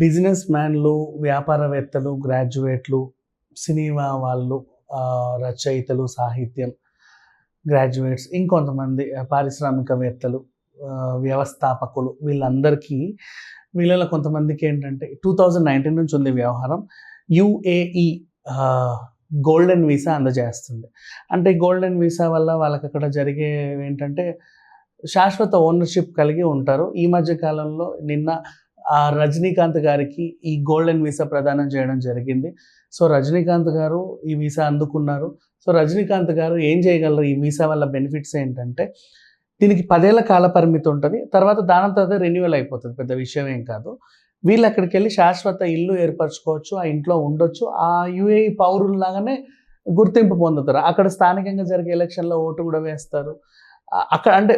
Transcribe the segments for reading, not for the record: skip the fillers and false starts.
Business మ్యాన్లు, వ్యాపారవేత్తలు, గ్రాడ్యుయేట్లు, cinema వాళ్ళు, రచయితలు, సాహిత్యం గ్రాడ్యుయేట్స్, ఇంకొంతమంది పారిశ్రామికవేత్తలు, వ్యవస్థాపకులు వీళ్ళందరికీ వీళ్ళలో కొంతమందికి ఏంటంటే 2019 నుంచి ఉంది వ్యవహారం. యుఏఈ గోల్డెన్ వీసా అందజేస్తుంది. అంటే గోల్డెన్ వీసా వల్ల వాళ్ళకి అక్కడ జరిగేవి ఏంటంటే శాశ్వత ఓనర్‌షిప్ కలిగి ఉంటారు. ఈ మధ్య కాలంలో నిన్న రజనీకాంత్ గారికి ఈ గోల్డెన్ వీసా ప్రదానం చేయడం జరిగింది. సో, రజనీకాంత్ గారు ఈ వీసా అందుకున్నారు. సో, రజనీకాంత్ గారు ఏం చేయగలరు? ఈ వీసా వల్ల బెనిఫిట్స్ ఏంటంటే దీనికి 10 ఏళ్ల కాల పరిమితి ఉంటది. తర్వాత దానంతట అదే రెన్యువల్ అయిపోతది. పెద్ద విషయం ఏం కాదు. వీళ్ళు అక్కడికెళ్ళి శాశ్వత ఇల్లు ఏర్పరచుకోవచ్చు. ఆ ఇంట్లో ఉండొచ్చు. ఆ యుఏఈ పౌరుల్లాగానే గుర్తింపు పొందుతారు. అక్కడ స్థానికంగా జరిగే ఎలక్షన్‌లో ఓటు కూడా వేస్తారు. అక్కడ అంటే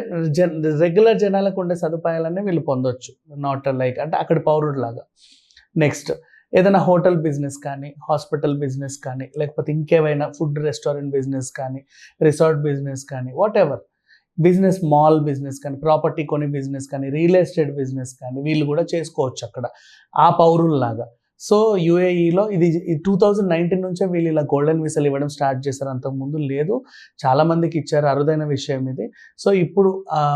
రెగ్యులర్ జనాలకు ఉండే సదుపాయాలన్నీ వీళ్ళు పొందొచ్చు. నాట్ లైక్ అంటే అక్కడి పౌరుడిలాగా. నెక్స్ట్ ఏదైనా హోటల్ బిజినెస్ కానీ, హాస్పిటల్ బిజినెస్ కానీ, లేకపోతే ఇంకేవైనా ఫుడ్ రెస్టారెంట్ బిజినెస్ కానీ, రిసార్ట్ బిజినెస్ కానీ, వాటెవర్ బిజినెస్, మాల్ బిజినెస్ కానీ, ప్రాపర్టీ కొని బిజినెస్ కానీ, రియల్ ఎస్టేట్ బిజినెస్ కానీ వీళ్ళు కూడా చేసుకోవచ్చు అక్కడ ఆ పౌరుల్లాగా. సో, యుఏఈలో ఇది 2019 నుంచే వీళ్ళు ఇలా గోల్డెన్ వీసాలు ఇవ్వడం స్టార్ట్ చేశారు. అంతకుముందు లేదు. చాలామందికి ఇచ్చారు. అరుదైన విషయం ఇది. సో, ఇప్పుడు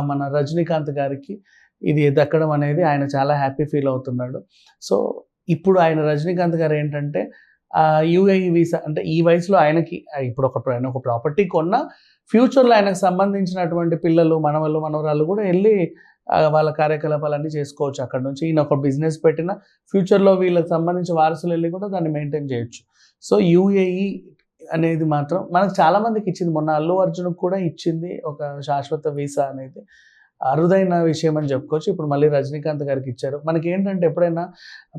మన రజనీకాంత్ గారికి ఇది దక్కడం అనేది ఆయన చాలా హ్యాపీ ఫీల్ అవుతున్నాడు. సో, ఇప్పుడు ఆయన రజనీకాంత్ గారు ఏంటంటే యుఏఈ వీసా అంటే ఈ వయసులో ఆయనకి ఇప్పుడు ఆయన ఒక ప్రాపర్టీ కొన్నా ఫ్యూచర్‌లో ఆయనకు సంబంధించినటువంటి పిల్లలు, మనవళ్ళు, మనవరాళ్ళు కూడా ఎళ్లి వాళ్ళ కార్యకలాపాలన్నీ చేసుకోవచ్చు అక్కడి నుంచి. ఈయన ఒక బిజినెస్ పెట్టినా ఫ్యూచర్‌లో వీళ్ళకి సంబంధించి వారసులు ఎళ్లి కూడా దాన్ని మెయింటైన్ చేయొచ్చు. సో, యుఏఈ అనేది మాత్రం మనకు చాలా మందికి ఇచ్చింది. మొన్న అల్లు అర్జున్‌కి కూడా ఇచ్చింది ఒక శాశ్వత వీసా అనేది. అరుదైన విషయం అని చెప్పుకోవచ్చు. ఇప్పుడు మళ్ళీ రజనీకాంత్ గారికి ఇచ్చారు. మనకేంటంటే ఎప్పుడైనా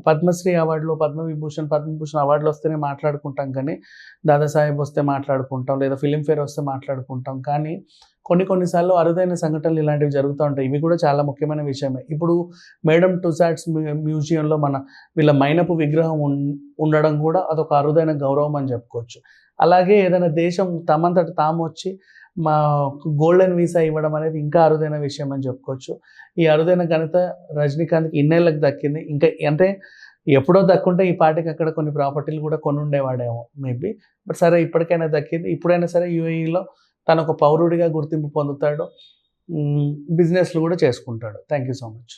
పద్మశ్రీ అవార్డులు, పద్మవిభూషణ్, పద్మభూషణ్ అవార్డులు వస్తేనే మాట్లాడుకుంటాం కానీ, దాదాసాహెబ్ వస్తే మాట్లాడుకుంటాం, లేదా ఫిల్మ్‌ఫేర్ వస్తే మాట్లాడుకుంటాం. కానీ కొన్ని సార్లు అరుదైన సంఘటనలు ఇలాంటివి జరుగుతూ ఉంటాయి. ఇవి కూడా చాలా ముఖ్యమైన విషయమే. ఇప్పుడు మేడమ్ టుసాడ్స్ మ్యూజియంలో వీళ్ళ మైనపు విగ్రహం ఉండడం కూడా అదొక అరుదైన గౌరవం అని చెప్పుకోవచ్చు. అలాగే ఏదైనా దేశం తమంతట తాము వచ్చి గోల్డెన్ వీసా ఇవ్వడం అనేది ఇంకా అరుదైన విషయం అని చెప్పుకోవచ్చు. ఈ అరుదైన ఘనత రజనీకాంత్‌కి ఇన్నేళ్ళకి దక్కింది. ఇంకా అంటే ఎప్పుడో దక్కుంటే ఈ పాటికి అక్కడ కొన్ని ప్రాపర్టీలు కూడా కొనుండేవాడేమో మేబీ. బట్ సరే ఇప్పటికైనా దక్కింది. ఇప్పుడైనా సరే యుఏఈలో తను ఒక పౌరుడిగా గుర్తింపు పొందుతాడు. బిజినెస్‌లు కూడా చేసుకుంటాడు. Thank you so much.